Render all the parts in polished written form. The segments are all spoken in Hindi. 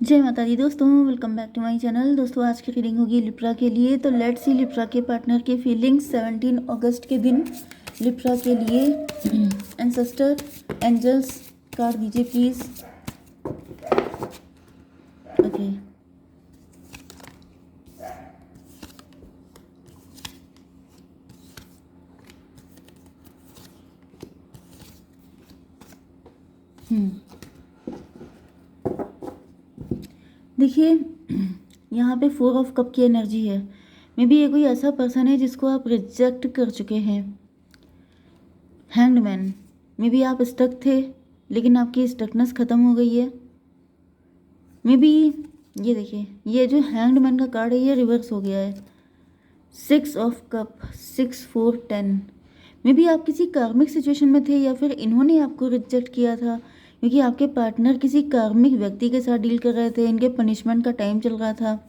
जय माता दी दोस्तों, welcome back to my channel. दोस्तों आज की रीडिंग होगी लिब्रा के लिए। तो लेट्स सी लिब्रा के पार्टनर के फीलिंग्स 17 अगस्त के दिन लिब्रा के लिए। एंसेस्टर एंजल्स कार्ड दीजिए प्लीज। ओके, देखिए यहाँ पे 4 ऑफ कप की एनर्जी है। मे बी ये कोई ऐसा पर्सन है जिसको आप रिजेक्ट कर चुके हैं। हैंग्ड मैन, मे बी आप स्टक थे लेकिन आपकी स्टकनेस ख़त्म हो गई है। मे बी ये देखिए, ये जो हैंग्ड मैन का कार्ड है ये रिवर्स हो गया है। 6 ऑफ कप, 6 4 10। मे बी आप किसी कार्मिक सिचुएशन में थे या फिर इन्होंने आपको रिजेक्ट किया था क्योंकि आपके पार्टनर किसी कार्मिक व्यक्ति के साथ डील कर रहे थे। इनके पनिशमेंट का टाइम चल रहा था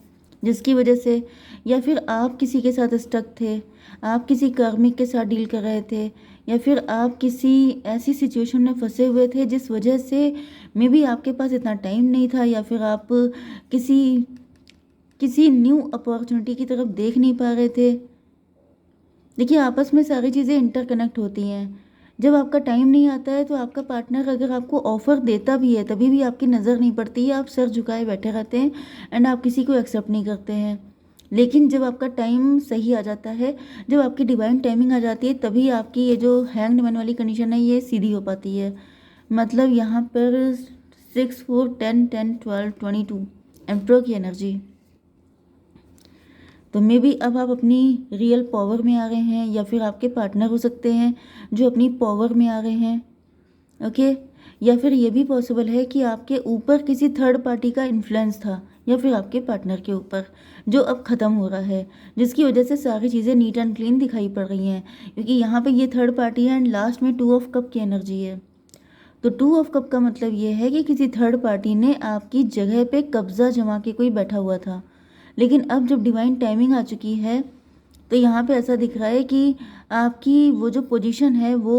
जिसकी वजह से, या फिर आप किसी के साथ स्टक थे, आप किसी कार्मिक के साथ डील कर रहे थे, या फिर आप किसी ऐसी सिचुएशन में फंसे हुए थे जिस वजह से मे बी आपके पास इतना टाइम नहीं था, या फिर आप किसी किसी न्यू अपॉर्चुनिटी की तरफ देख नहीं पा रहे थे। देखिए आपस में सारी चीज़ें इंटरकनेक्ट होती हैं। जब आपका टाइम नहीं आता है तो आपका पार्टनर अगर आपको ऑफ़र देता भी है तभी भी आपकी नज़र नहीं पड़ती है, आप सर झुकाए बैठे रहते हैं एंड आप किसी को एक्सेप्ट नहीं करते हैं। लेकिन जब आपका टाइम सही आ जाता है, जब आपकी डिवाइन टाइमिंग आ जाती है, तभी आपकी ये जो हैंग्ड मैन वाली कंडीशन है ये सीधी हो पाती है। मतलब यहाँ पर 6 4 10 10 12 22 एम्परर की एनर्जी। तो मे बी अब आप अपनी रियल पावर में आ गए हैं, या फिर आपके पार्टनर हो सकते हैं जो अपनी पावर में आ गए हैं। ओके, या फिर ये भी पॉसिबल है कि आपके ऊपर किसी थर्ड पार्टी का इन्फ्लुएंस था, या फिर आपके पार्टनर के ऊपर, जो अब ख़त्म हो रहा है, जिसकी वजह से सारी चीज़ें नीट एंड क्लीन दिखाई पड़ रही हैं। क्योंकि यहाँ पे ये थर्ड पार्टी है एंड लास्ट में 2 ऑफ कप की एनर्जी है। तो 2 ऑफ कप का मतलब ये है कि किसी थर्ड पार्टी ने आपकी जगह पे कब्जा जमा के कोई बैठा हुआ था। लेकिन अब जब डिवाइन टाइमिंग आ चुकी है तो यहाँ पे ऐसा दिख रहा है कि आपकी वो जो पोजीशन है वो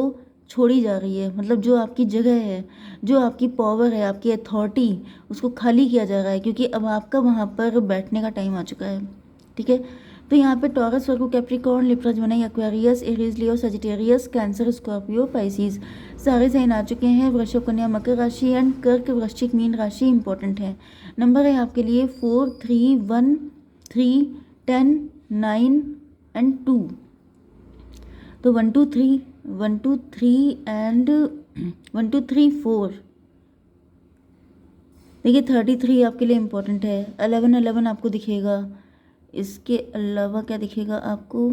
छोड़ी जा रही है। मतलब जो आपकी जगह है, जो आपकी पावर है, आपकी अथॉरिटी, उसको खाली किया जा रहा है क्योंकि अब आपका वहाँ पर बैठने का टाइम आ चुका है। ठीक है, तो यहाँ पे Taurus, Virgo, Capricorn, Libra, Gemini, Aquarius, Aries, Leo, Sagittarius, Cancer, Scorpio, Pisces सारे साइन आ चुके हैं। वृषभ, कन्या, मकर राशि एंड कर्क, वृश्चिक, मीन राशि इंपॉर्टेंट है। नंबर है आपके लिए 4 3 1 3 10 9 एंड 2। तो 1 2 3 1 2 3 एंड 1 2 3 4। देखिए 33 आपके लिए इम्पोर्टेंट है। 11 11 आपको दिखेगा। इसके अलावा क्या दिखेगा आपको?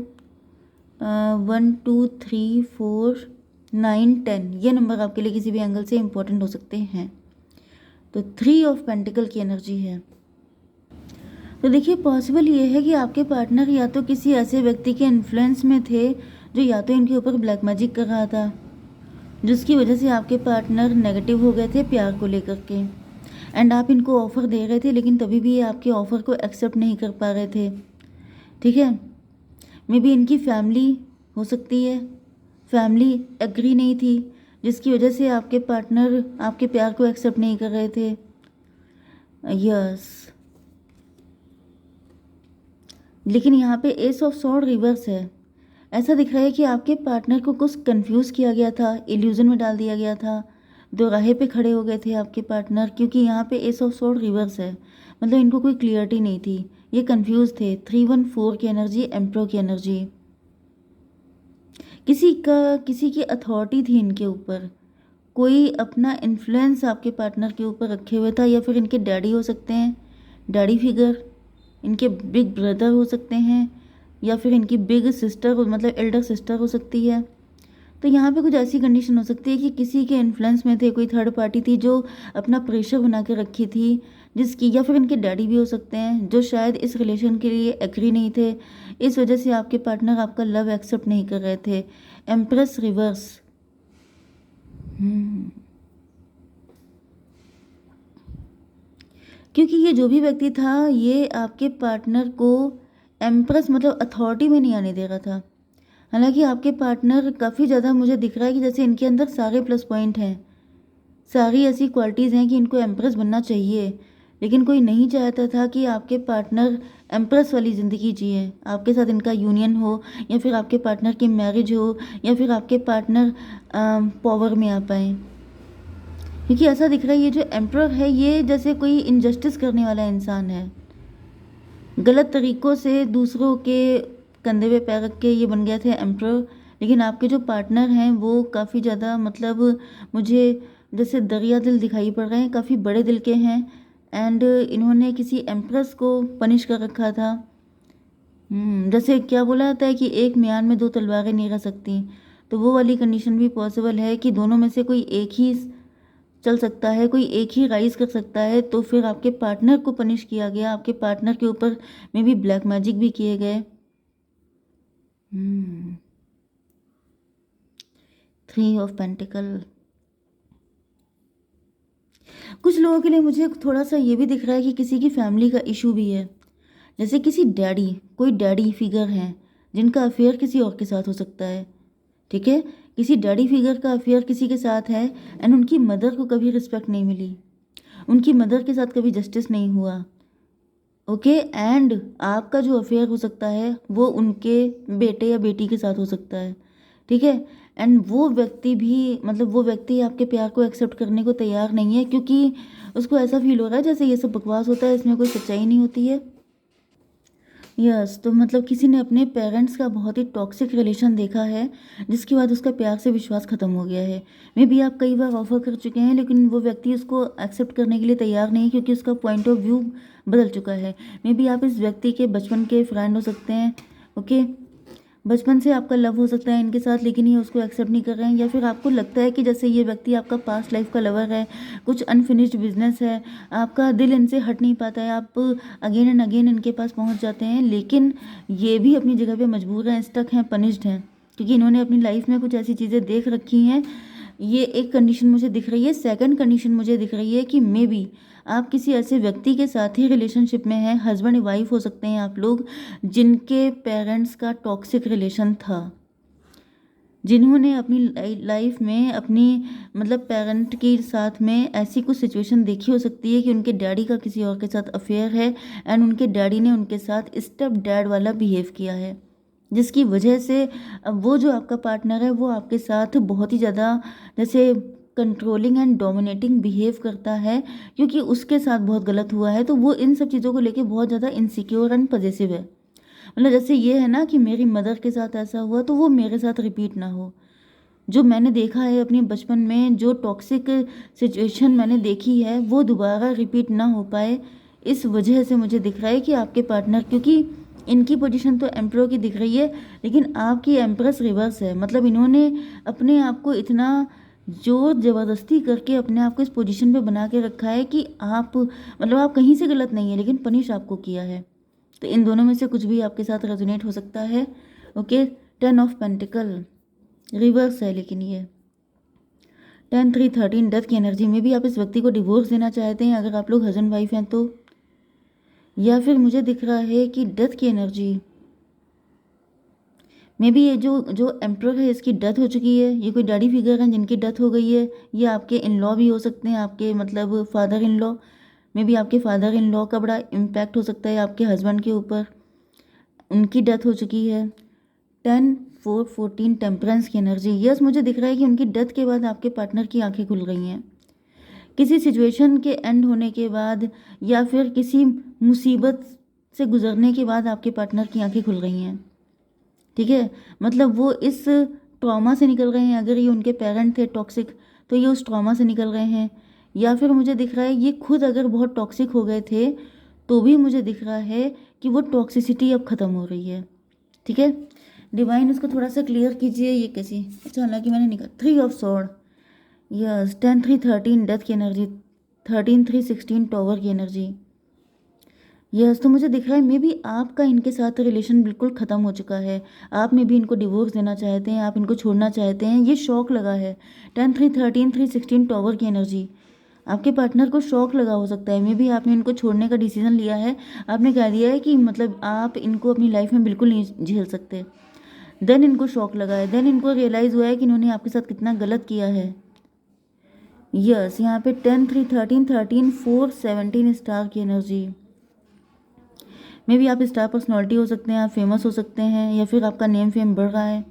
1 2 3 4 9 10। ये नंबर आपके लिए किसी भी एंगल से इम्पोर्टेंट हो सकते हैं। तो 3 ऑफ पेंटिकल की एनर्जी है। तो देखिए पॉसिबल ये है कि आपके पार्टनर या तो किसी ऐसे व्यक्ति के इन्फ्लुएंस में थे जो या तो इनके ऊपर ब्लैक मैजिक कर रहा था, जिसकी वजह से आपके पार्टनर नेगेटिव हो गए थे प्यार को लेकर के। एंड आप इनको ऑफ़र दे रहे थे लेकिन तभी भी ये आपके ऑफ़र को एक्सेप्ट नहीं कर पा रहे थे। ठीक है, मे बी इनकी फैमिली हो सकती है, फैमिली एग्री नहीं थी जिसकी वजह से आपके पार्टनर आपके प्यार को एक्सेप्ट नहीं कर रहे थे। यस, लेकिन यहाँ पे एस ऑफ सॉर्ड रिवर्स है। ऐसा दिख रहा है कि आपके पार्टनर को कुछ कंफ्यूज किया गया था, इल्यूजन में डाल दिया गया था, दो राहे पे खड़े हो गए थे आपके पार्टनर, क्योंकि यहाँ पे एस ऑफ सॉर्ड रिवर्स है। मतलब इनको कोई क्लियरिटी नहीं थी, ये कंफ्यूज थे। 3 1 4 की एनर्जी, एम्प्रो की एनर्जी। किसी की अथॉरिटी थी इनके ऊपर, कोई अपना इन्फ्लुएंस आपके पार्टनर के ऊपर रखे हुए था, या फिर इनके डैडी हो सकते हैं, डैडी फिगर, इनके बिग ब्रदर हो सकते हैं, या फिर इनकी बिग सिस्टर मतलब एल्डर सिस्टर हो सकती है। तो यहाँ पे कुछ ऐसी कंडीशन हो सकती है कि किसी के इन्फ्लुएंस में थे, कोई थर्ड पार्टी थी जो अपना प्रेशर बना के रखी थी जिसकी, या फिर इनके डैडी भी हो सकते हैं जो शायद इस रिलेशन के लिए एग्री नहीं थे। इस वजह से आपके पार्टनर आपका लव एक्सेप्ट नहीं कर रहे थे। Empress reverse. क्योंकि ये जो भी व्यक्ति था ये आपके पार्टनर को एम्प्रेस मतलब अथॉरिटी में नहीं आने दे रहा था। हालांकि आपके पार्टनर काफ़ी ज़्यादा मुझे दिख रहा है कि जैसे इनके अंदर सारे प्लस पॉइंट हैं, सारी ऐसी क्वालिटीज़ हैं कि इनको एम्प्रेस बनना चाहिए, लेकिन कोई नहीं चाहता था कि आपके पार्टनर एम्प्रेस वाली ज़िंदगी जिए, आपके साथ इनका यूनियन हो, या फिर आपके पार्टनर की मैरिज हो, या फिर आपके पार्टनर पावर में आ पाए। क्योंकि ऐसा दिख रहा है ये जो एम्प्रर है ये जैसे कोई इनजस्टिस करने वाला इंसान है, गलत तरीक़ों से दूसरों के कंधे पे पैर रख के ये बन गए थे एम्प्रर। लेकिन आपके जो पार्टनर हैं वो काफ़ी ज़्यादा मतलब मुझे जैसे दरिया दिल दिखाई पड़ रहे हैं, काफ़ी बड़े दिल के हैं। एंड इन्होंने किसी एम्प्रेस को पनिश कर रखा था। जैसे क्या बोला जाता है कि एक म्यान में दो तलवारें नहीं रह सकती, तो वो वाली कंडीशन भी पॉसिबल है कि दोनों में से कोई एक ही चल सकता है, कोई एक ही राइज कर सकता है। तो फिर आपके पार्टनर को पनिश किया गया, आपके पार्टनर के ऊपर में भी ब्लैक मैजिक भी किए गए। 3 ऑफ पेंटिकल। कुछ लोगों के लिए मुझे थोड़ा सा ये भी दिख रहा है कि किसी की फैमिली का इशू भी है, जैसे किसी डैडी, कोई डैडी फिगर हैं जिनका अफेयर किसी और के साथ हो सकता है। ठीक है, किसी डैडी फिगर का अफेयर किसी के साथ है एंड उनकी मदर को कभी रिस्पेक्ट नहीं मिली, उनकी मदर के साथ कभी जस्टिस नहीं हुआ। ओके, एंड आपका जो अफेयर हो सकता है वो उनके बेटे या बेटी के साथ हो सकता है। ठीक है, एंड वो व्यक्ति भी मतलब वो व्यक्ति आपके प्यार को एक्सेप्ट करने को तैयार नहीं है, क्योंकि उसको ऐसा फील हो रहा है जैसे ये सब बकवास होता है, इसमें कोई सच्चाई नहीं होती है। यस, तो मतलब किसी ने अपने पेरेंट्स का बहुत ही टॉक्सिक रिलेशन देखा है, जिसके बाद उसका प्यार से विश्वास ख़त्म हो गया है। मे बी आप कई बार ऑफर कर चुके हैं, लेकिन वो व्यक्ति उसको एक्सेप्ट करने के लिए तैयार नहीं, क्योंकि उसका पॉइंट ऑफ व्यू बदल चुका है। मे बी आप इस व्यक्ति के बचपन के फ्रेंड हो सकते हैं। ओके, बचपन से आपका लव हो सकता है इनके साथ, लेकिन ये उसको एक्सेप्ट नहीं कर रहे हैं, या फिर आपको लगता है कि जैसे ये व्यक्ति आपका पास्ट लाइफ का लवर है, कुछ अनफिनिश्ड बिजनेस है, आपका दिल इनसे हट नहीं पाता है, आप अगेन एंड अगेन इनके पास पहुंच जाते हैं, लेकिन ये भी अपनी जगह पे मजबूर हैं, स्टक हैं, पनिश्ड हैं, क्योंकि इन्होंने अपनी लाइफ में कुछ ऐसी चीज़ें देख रखी हैं। ये एक कंडीशन मुझे दिख रही है। सेकंड कंडीशन मुझे दिख रही है कि मे बी आप किसी ऐसे व्यक्ति के साथ ही रिलेशनशिप में हैं, हस्बैंड वाइफ हो सकते हैं आप लोग, जिनके पेरेंट्स का टॉक्सिक रिलेशन था, जिन्होंने अपनी लाइफ में अपनी मतलब पेरेंट के साथ में ऐसी कुछ सिचुएशन देखी हो सकती है कि उनके डैडी का किसी और के साथ अफेयर है एंड उनके डैडी ने उनके साथ स्टेप डैड वाला बिहेव किया है, जिसकी वजह से अब वो जो आपका पार्टनर है वो आपके साथ बहुत ही ज़्यादा जैसे कंट्रोलिंग एंड डोमिनेटिंग बिहेव करता है, क्योंकि उसके साथ बहुत गलत हुआ है। तो वो इन सब चीज़ों को लेके बहुत ज़्यादा इनसिक्योर एंड पॉजेसिव है। मतलब जैसे ये है ना कि मेरी मदर के साथ ऐसा हुआ तो वो मेरे साथ रिपीट ना हो। जो मैंने देखा है अपने बचपन में, जो टॉक्सिक सिचुएशन मैंने देखी है, वो दोबारा रिपीट ना हो पाए, इस वजह से मुझे दिख रहा है कि आपके पार्टनर, क्योंकि इनकी पोजीशन तो एम्प्रो की दिख रही है, लेकिन आपकी एम्प्रेस रिवर्स है। मतलब इन्होंने अपने आप को इतना जोर ज़बरदस्ती करके अपने आप को इस पोजीशन पे बना के रखा है कि आप मतलब आप कहीं से गलत नहीं है, लेकिन पनिश आपको किया है। तो इन दोनों में से कुछ भी आपके साथ रेजोनेट हो सकता है। ओके, 10 ऑफ पेंटिकल रिवर्स है, लेकिन ये 10 3 13 डेथ की एनर्जी में भी आप इस व्यक्ति को डिवोर्स देना चाहते हैं, अगर आप लोग हस्बैंड वाइफ हैं तो। या फिर मुझे दिख रहा है कि डेथ की एनर्जी में भी ये जो एम्प्रर है इसकी डेथ हो चुकी है। ये कोई डैडी फिगर हैं जिनकी डेथ हो गई है। ये आपके इन लॉ भी हो सकते हैं, आपके मतलब फादर इन लॉ में भी, आपके फादर इन लॉ का बड़ा इम्पैक्ट हो सकता है आपके हस्बैंड के ऊपर, उनकी डेथ हो चुकी है। 10 4 14 टेम्परेंस की एनर्जी। यस, मुझे दिख रहा है कि उनकी डेथ के बाद आपके पार्टनर की आंखें खुल गई हैं, किसी सिचुएशन के एंड होने के बाद या फिर किसी मुसीबत से गुजरने के बाद आपके पार्टनर की आंखें खुल गई हैं। ठीक है, मतलब वो इस ट्रॉमा से निकल रहे हैं। अगर ये उनके पेरेंट थे टॉक्सिक, तो ये उस ट्रॉमा से निकल रहे हैं। या फिर मुझे दिख रहा है ये खुद अगर बहुत टॉक्सिक हो गए थे, तो भी मुझे दिख रहा है कि वो टॉक्सिसिटी अब ख़त्म हो रही है। ठीक है, डिवाइन इसको थोड़ा सा क्लियर कीजिए। ये कैसी, अच्छा हालांकि मैंने निकाल 3 ऑफ सॉर्ड। यस, 10 3 13 डेथ की एनर्जी, 13 3 16 टॉवर की एनर्जी। यस, तो मुझे दिख रहा है मे बी आपका इनके साथ रिलेशन बिल्कुल ख़त्म हो चुका है। आप में भी इनको डिवोर्स देना चाहते हैं, आप इनको छोड़ना चाहते हैं, ये शौक लगा है। 10 3 13 3 16 टॉवर की एनर्जी। आपके पार्टनर को शौक लगा हो सकता है, मे बी आपने इनको छोड़ने का डिसीजन लिया है। आपने कह दिया है कि मतलब आप इनको अपनी लाइफ में बिल्कुल नहीं झेल सकते। देन इनको शौक लगा है, देन इनको रियलाइज़ हुआ है कि इन्होंने आपके साथ कितना गलत किया है। यस, यहाँ पे 10 3 13 13 4 17 स्टार की एनर्जी। मे बी आप स्टार पर्सनैलिटी हो सकते हैं, आप फेमस हो सकते हैं, या फिर आपका नेम फेम बढ़ रहा है।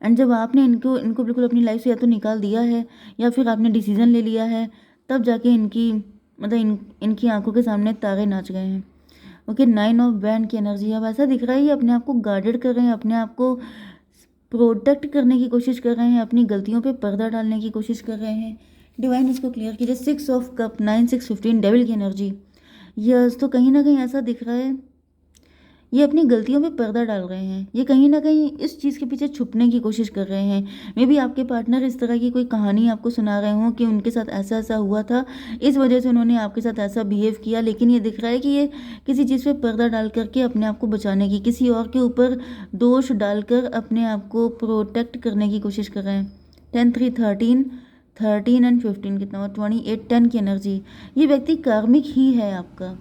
एंड जब आपने इनको बिल्कुल अपनी लाइफ से या तो निकाल दिया है या फिर आपने डिसीजन ले लिया है, तब जाके इनकी मतलब इनकी आंखों के सामने तारे नाच गए हैं। ओके, 9 ऑफ बैंड की एनर्जी। अब ऐसा दिख रहा है ये अपने आप को गार्डेड कर रहे हैं, अपने आप को प्रोटेक्ट करने की कोशिश कर रहे हैं, अपनी गलतियों पे पर्दा डालने की कोशिश कर रहे हैं। डिवाइन इसको क्लियर कीजिए। 6 ऑफ कप, 9 6 15 डेविल की एनर्जी। यस, तो कहीं ना कहीं ऐसा दिख रहा है ये अपनी गलतियों पे पर्दा डाल रहे हैं, ये कहीं ना कहीं इस चीज़ के पीछे छुपने की कोशिश कर रहे हैं। मे बी आपके पार्टनर इस तरह की कोई कहानी आपको सुना रहे हों कि उनके साथ ऐसा ऐसा हुआ था, इस वजह से उन्होंने आपके साथ ऐसा बिहेव किया, लेकिन ये दिख रहा है कि ये किसी चीज़ पे पर्दा डाल करके अपने आप को बचाने की, किसी और के ऊपर दोष डालकर अपने आप को प्रोटेक्ट करने की कोशिश कर रहे हैं। 10 3 13 13 एंड 15 कितना हुआ? 28 10 की एनर्जी। ये व्यक्ति कार्मिक ही है आपका।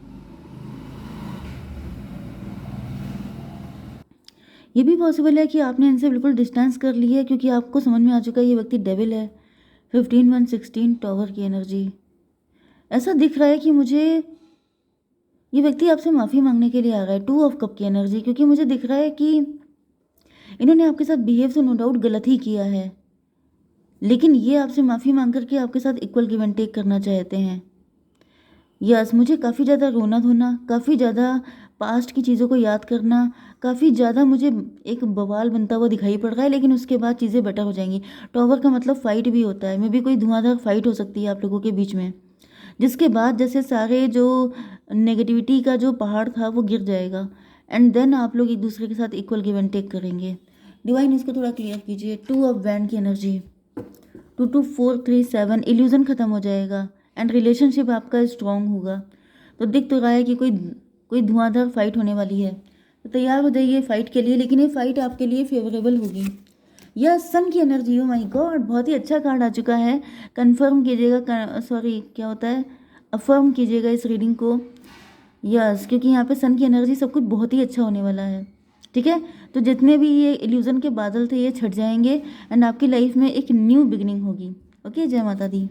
ये भी पॉसिबल है कि आपने इनसे बिल्कुल डिस्टेंस कर ली है, क्योंकि आपको समझ में आ चुका है ये व्यक्ति डेविल है। 15 1 16 टॉवर की एनर्जी। ऐसा दिख रहा है कि मुझे ये व्यक्ति आपसे माफ़ी मांगने के लिए आ रहा है। 2 ऑफ कप की एनर्जी, क्योंकि मुझे दिख रहा है कि इन्होंने आपके साथ बिहेव तो नो डाउट गलत ही किया है, लेकिन ये आपसे माफ़ी मांग करके आपके साथ इक्वल गिव एंड टेक करना चाहते हैं। यस, मुझे काफ़ी ज़्यादा रोना धोना, काफ़ी ज़्यादा पास्ट की चीज़ों को याद करना, काफ़ी ज़्यादा मुझे एक बवाल बनता हुआ दिखाई पड़ रहा है, लेकिन उसके बाद चीज़ें बेटर हो जाएंगी। टॉवर का मतलब फ़ाइट भी होता है, मे भी कोई धुआंधार फाइट हो सकती है आप लोगों के बीच में, जिसके बाद जैसे सारे जो नेगेटिविटी का जो पहाड़ था वो गिर जाएगा, एंड देन आप लोग एक दूसरे के साथ इक्वल गिव एंड टेक करेंगे। डिवाइन इसको थोड़ा क्लियर कीजिए। 2 ऑफ बैंड की एनर्जी। 2 2 4 3 7 इल्यूज़न ख़त्म हो जाएगा एंड रिलेशनशिप आपका स्ट्रॉन्ग होगा। तो दिख तो रहा है कि कोई धुआंधार फाइट होने वाली है, तो तैयार हो जाइए फाइट के लिए, लेकिन ये फाइट आपके लिए फेवरेबल होगी। यह सन की एनर्जी। ओ माय गॉड, बहुत ही अच्छा कार्ड आ चुका है। कंफर्म कीजिएगा, सॉरी क्या होता है, अफर्म कीजिएगा इस रीडिंग को। यस, क्योंकि यहाँ पे सन की एनर्जी सब कुछ बहुत ही अच्छा होने वाला है। ठीक है, तो जितने भी ये इल्यूज़न के बादल थे ये छट जाएंगे एंड आपकी लाइफ में एक न्यू बिगिनिंग होगी। ओके, जय माता दी।